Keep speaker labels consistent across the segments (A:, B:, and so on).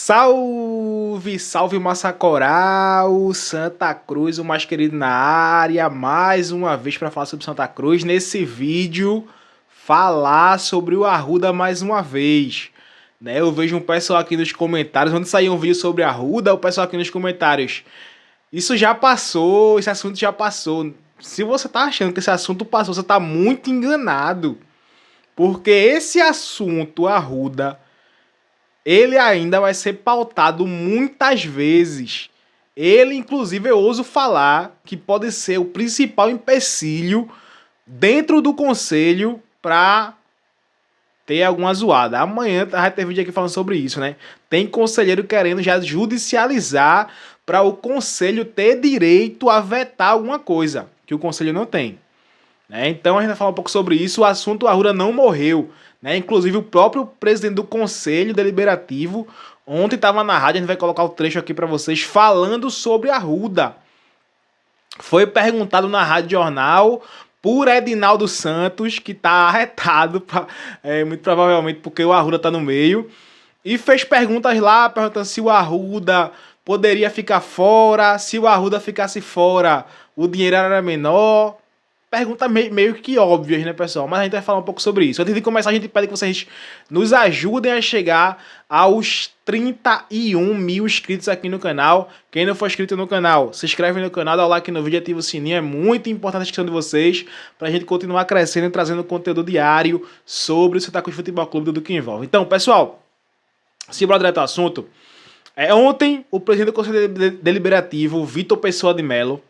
A: Salve, salve massa coral, Santa Cruz, o mais querido na área, mais uma vez para falar sobre Santa Cruz. Nesse vídeo, falar sobre o Arruda mais uma vez. Né? Eu vejo um pessoal aqui nos comentários, onde saiu um vídeo sobre Arruda, o pessoal aqui nos comentários. Isso já passou, esse assunto já passou. Se você tá achando que esse assunto passou, você tá muito enganado. Porque esse assunto, Arruda, ele ainda vai ser pautado muitas vezes. Ele, inclusive, eu ouso falar que pode ser o principal empecilho dentro do conselho para ter alguma zoada. Amanhã vai ter vídeo aqui falando sobre isso, né? Tem conselheiro querendo já judicializar para o conselho ter direito a vetar alguma coisa que o conselho não tem. Então a gente vai falar um pouco sobre isso. O assunto Arruda não morreu. Inclusive o próprio presidente do Conselho Deliberativo ontem estava na rádio, a gente vai colocar o trecho aqui para vocês, falando sobre Arruda. Foi perguntado na Rádio Jornal por Edinaldo Santos, que está arretado, muito provavelmente porque o Arruda está no meio, e fez perguntas lá, perguntando se o Arruda poderia ficar fora, se o Arruda ficasse fora, o dinheiro era menor. Perguntas meio que óbvias, né, pessoal? Mas a gente vai falar um pouco sobre isso. Antes de começar, a gente pede que vocês nos ajudem a chegar aos 31 mil inscritos aqui no canal. Quem não for inscrito no canal, se inscreve no canal, dá o like no vídeo, ativa o sininho. É muito importante a inscrição de vocês para a gente continuar crescendo e trazendo conteúdo diário sobre o Santa Cruz Futebol Clube, do que envolve. Então, pessoal, se bora direto ao assunto. Ontem, o presidente do Conselho Deliberativo, Vitor Pessoa de Mello,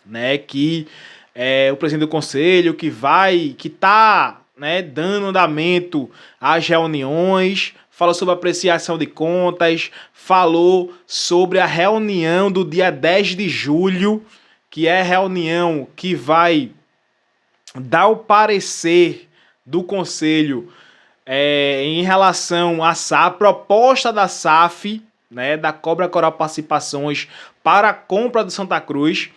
A: né, que o presidente do conselho que tá, né, dando andamento às reuniões, falou sobre apreciação de contas, falou sobre a reunião do dia 10 de julho, que é a reunião que vai dar o parecer do conselho em relação à proposta da SAF, né, da Cobra Coral Participações para a compra do Santa Cruz.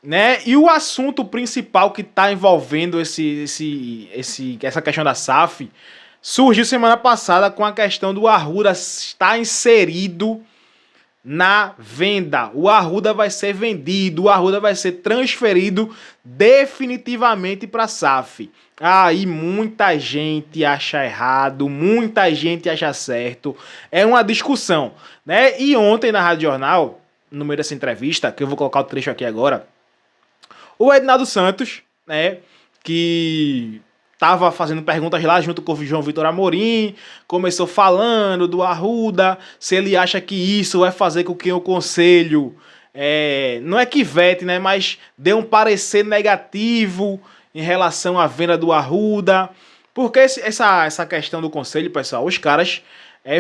A: Né? E o assunto principal que está envolvendo essa questão da SAF surgiu semana passada com a questão do Arruda estar inserido na venda. O Arruda vai ser vendido, o Arruda vai ser transferido definitivamente para a SAF. Aí muita gente acha errado, muita gente acha certo. É uma discussão, né? E ontem na Rádio Jornal, no meio dessa entrevista, que eu vou colocar o trecho aqui agora, o Edinaldo Santos, né, que estava fazendo perguntas lá junto com o João Vitor Amorim, começou falando do Arruda, se ele acha que isso vai fazer com que o conselho, não é que vete, né, mas dê um parecer negativo em relação à venda do Arruda, porque essa questão do conselho, pessoal, os caras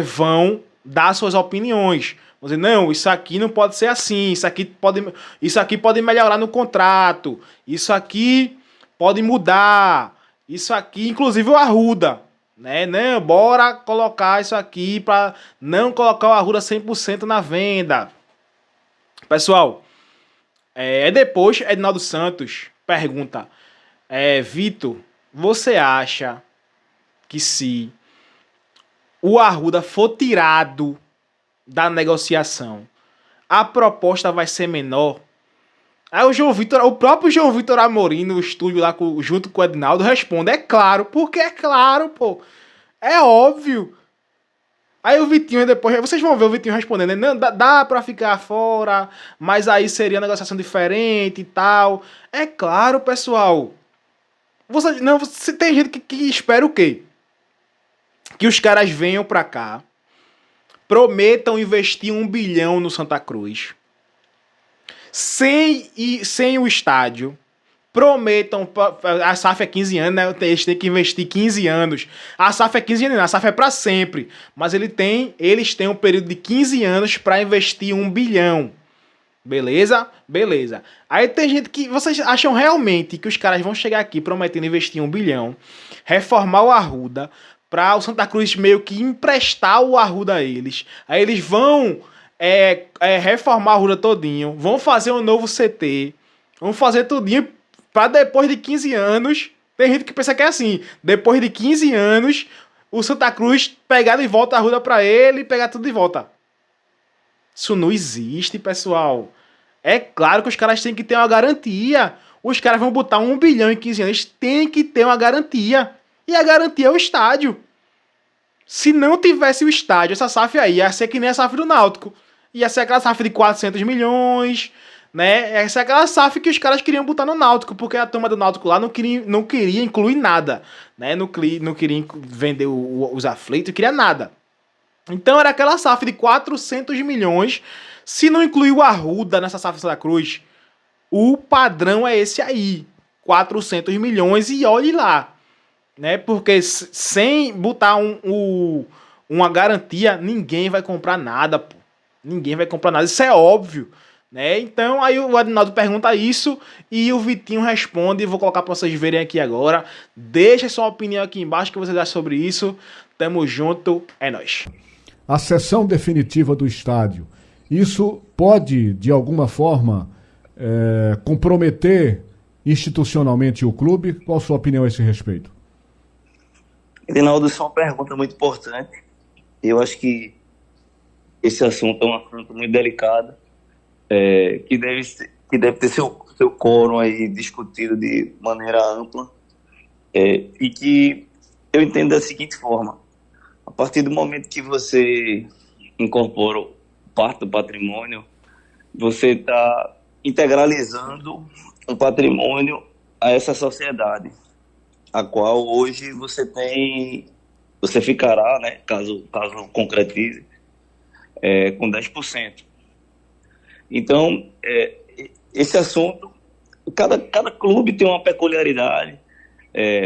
A: vão dar suas opiniões. Vão dizer, não, isso aqui não pode ser assim, isso aqui pode melhorar no contrato, isso aqui pode mudar, isso aqui, inclusive o Arruda, né? Não, bora colocar isso aqui para não colocar o Arruda 100% na venda. Pessoal, depois Edinaldo Santos pergunta, Vitor, você acha que se o Arruda for tirado da negociação, a proposta vai ser menor? Aí o próprio João Vitor Amorim, no estúdio lá junto com o Edinaldo, responde, é claro, porque é claro, pô, é óbvio. Aí o Vitinho depois, vocês vão ver o Vitinho respondendo, né? Não, dá pra ficar fora, mas aí seria uma negociação diferente e tal. É claro, pessoal. Você tem gente que espera o quê? Que os caras venham pra cá, prometam investir 1 bilhão no Santa Cruz, sem o estádio, prometam, a SAF é 15 anos, né? Eles têm que investir 15 anos, a SAF é 15 anos, a SAF é para sempre, mas eles têm um período de 15 anos para investir 1 bilhão, beleza? Beleza. Aí tem gente que, vocês acham realmente que os caras vão chegar aqui prometendo investir 1 bilhão, reformar o Arruda, para o Santa Cruz meio que emprestar o Arruda a eles. Aí eles vão reformar o Arruda todinho, vão fazer um novo CT, vão fazer tudinho para depois de 15 anos, tem gente que pensa que é assim, depois de 15 anos, o Santa Cruz pegar de volta a Arruda para ele e pegar tudo de volta. Isso não existe, pessoal. É claro que os caras têm que ter uma garantia. Os caras vão botar 1 bilhão em 15 anos, eles têm que ter uma garantia. E a garantia é o estádio. Se não tivesse o estádio, essa SAF aí ia ser que nem a SAF do Náutico. Ia ser aquela SAF de 400 milhões, né? Essa é aquela SAF que os caras queriam botar no Náutico, porque a turma do Náutico lá não queria incluir nada, né? Não queria vender os aflitos, queria nada. Então era aquela SAF de 400 milhões. Se não incluir o Arruda nessa SAF Santa Cruz, o padrão é esse aí. 400 milhões e olhe lá. Né? Porque sem botar uma garantia, ninguém vai comprar nada, pô. Ninguém vai comprar nada, isso é óbvio. Né? Então aí o Adinaldo pergunta isso e o Vitinho responde. Vou colocar para vocês verem aqui agora. Deixa sua opinião aqui embaixo, o que vocês acham sobre isso. Tamo junto, é nóis.
B: A cessão definitiva do estádio, isso pode, de alguma forma, comprometer institucionalmente o clube? Qual a sua opinião a esse respeito?
C: Reinaldo, isso é uma pergunta muito importante. Eu acho que esse assunto é um assunto muito delicado, que deve ter seu quórum aí discutido de maneira ampla, e que eu entendo da seguinte forma: a partir do momento que você incorpora parte do patrimônio, você está integralizando um patrimônio a essa sociedade, a qual hoje você ficará, né, caso concretize, com 10%. Então, esse assunto, cada clube tem uma peculiaridade.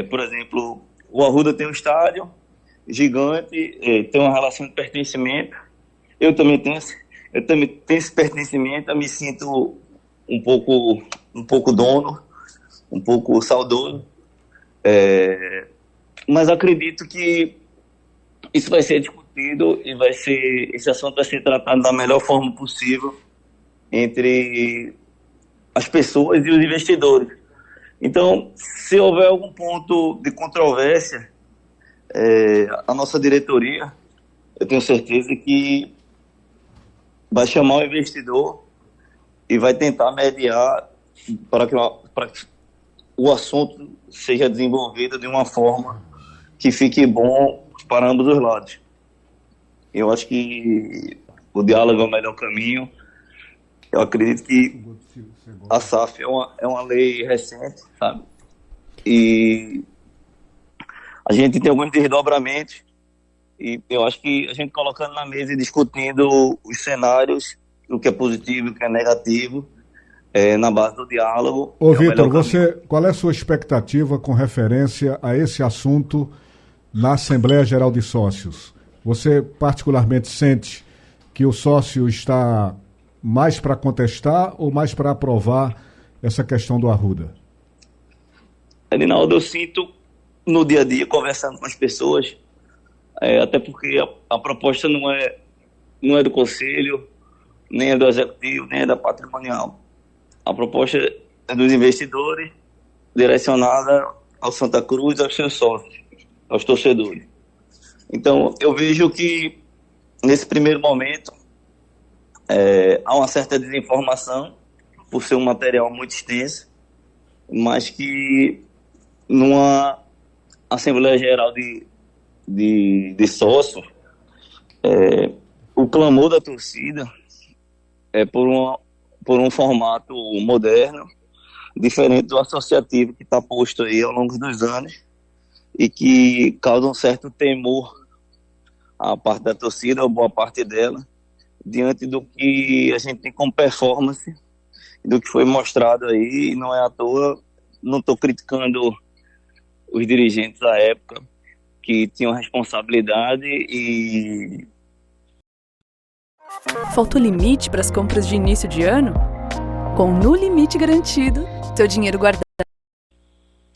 C: Por exemplo, o Arruda tem um estádio gigante, tem uma relação de pertencimento. Eu também tenho esse pertencimento, eu me sinto um pouco dono, um pouco saudoso. Mas acredito que isso vai ser discutido e esse assunto vai ser tratado da melhor forma possível entre as pessoas e os investidores. Então, se houver algum ponto de controvérsia, a nossa diretoria, eu tenho certeza que vai chamar o investidor e vai tentar mediar para que o assunto seja desenvolvido de uma forma que fique bom para ambos os lados. Eu acho que o diálogo é o melhor caminho. Eu acredito que a SAF é uma lei recente, sabe? E a gente tem alguns desdobramentos, e eu acho que a gente colocando na mesa e discutindo os cenários, o que é positivo e o que é negativo, na base do diálogo.
B: Ô Vitor, qual é a sua expectativa com referência a esse assunto na Assembleia Geral de Sócios? Você particularmente sente que o sócio está mais para contestar ou mais para aprovar essa questão do Arruda?
C: Reinaldo, eu sinto no dia a dia, conversando com as pessoas, até porque a proposta não é do Conselho, nem é do Executivo, nem é da Patrimonial. A proposta é dos investidores, direcionada ao Santa Cruz, aos seus sócios, aos torcedores. Então, eu vejo que, nesse primeiro momento, há uma certa desinformação, por ser um material muito extenso, mas que numa Assembleia Geral de Sócios, o clamor da torcida é por um formato moderno, diferente do associativo que está posto aí ao longo dos anos e que causa um certo temor à parte da torcida, ou boa parte dela, diante do que a gente tem como performance, do que foi mostrado aí. E não é à toa, não estou criticando os dirigentes da época, que tinham responsabilidade e...
D: Faltou limite para as compras de início de ano? Com No Limite Garantido, seu dinheiro guardado.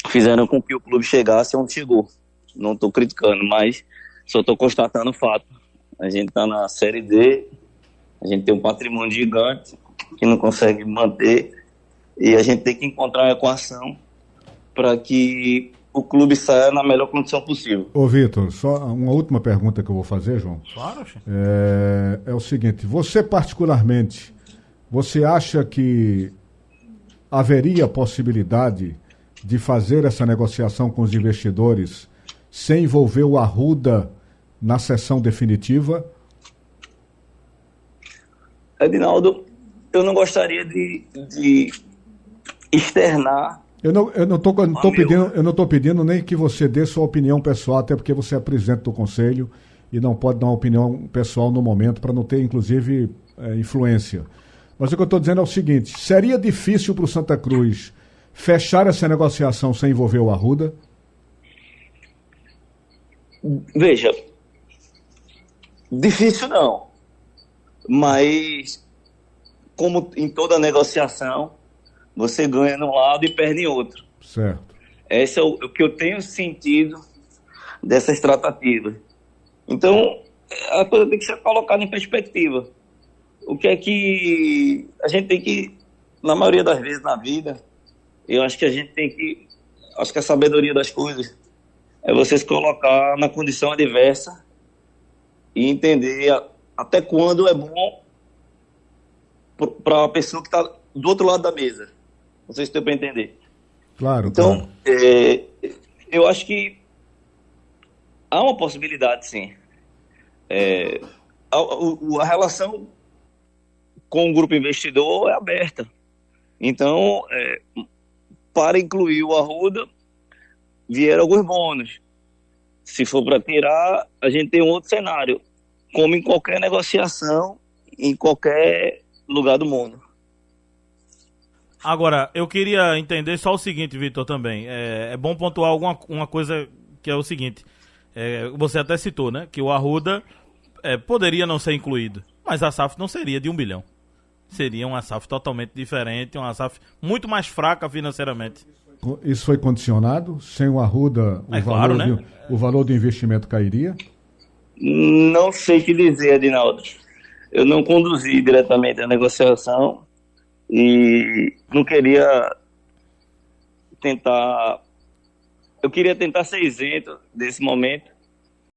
C: Fizeram com que o clube chegasse onde chegou. Não estou criticando, mas só estou constatando o fato. A gente está na Série D, a gente tem um patrimônio gigante que não consegue manter, e a gente tem que encontrar uma equação para que o clube saia na melhor condição possível.
B: Ô Vitor, só uma última pergunta que eu vou fazer, João.
E: Claro,
B: É o seguinte, você particularmente, você acha que haveria possibilidade de fazer essa negociação com os investidores sem envolver o Arruda na sessão definitiva?
C: Edinaldo, eu não gostaria de externar.
B: Eu não tô pedindo nem que você dê sua opinião pessoal, até porque você é presidente do conselho e não pode dar uma opinião pessoal no momento para não ter, inclusive, influência. Mas o que eu estou dizendo é o seguinte, seria difícil para o Santa Cruz fechar essa negociação sem envolver o Arruda?
C: Veja, difícil não, mas como em toda negociação, você ganha num lado e perde em outro.
B: Certo.
C: Esse é o que eu tenho sentido dessas tratativas. Então, a coisa tem que ser colocada em perspectiva. O que é que a gente tem que, na maioria das vezes na vida, eu acho que a gente tem que, acho que a sabedoria das coisas é você se colocar na condição adversa e entender até quando é bom para a pessoa que está do outro lado da mesa. Não sei se deu para entender.
B: Claro.
C: Então,
B: claro.
C: Eu acho que há uma possibilidade, sim. A relação com o grupo investidor é aberta. Então, para incluir o Arruda, vieram alguns bônus. Se for para tirar, a gente tem um outro cenário, como em qualquer negociação, em qualquer lugar do mundo.
E: Agora, eu queria entender só o seguinte, Vitor, também. É bom pontuar uma coisa que é o seguinte. Você até citou, né? Que o Arruda poderia não ser incluído, mas a SAF não seria de 1 bilhão. Seria uma SAF totalmente diferente, uma SAF muito mais fraca financeiramente.
B: Isso foi condicionado? Sem o Arruda,
E: claro, né?
B: O valor do investimento cairia?
C: Não sei o que dizer, Adinaldo. Eu não conduzi diretamente a negociação e não queria tentar... Eu queria tentar ser isento desse momento,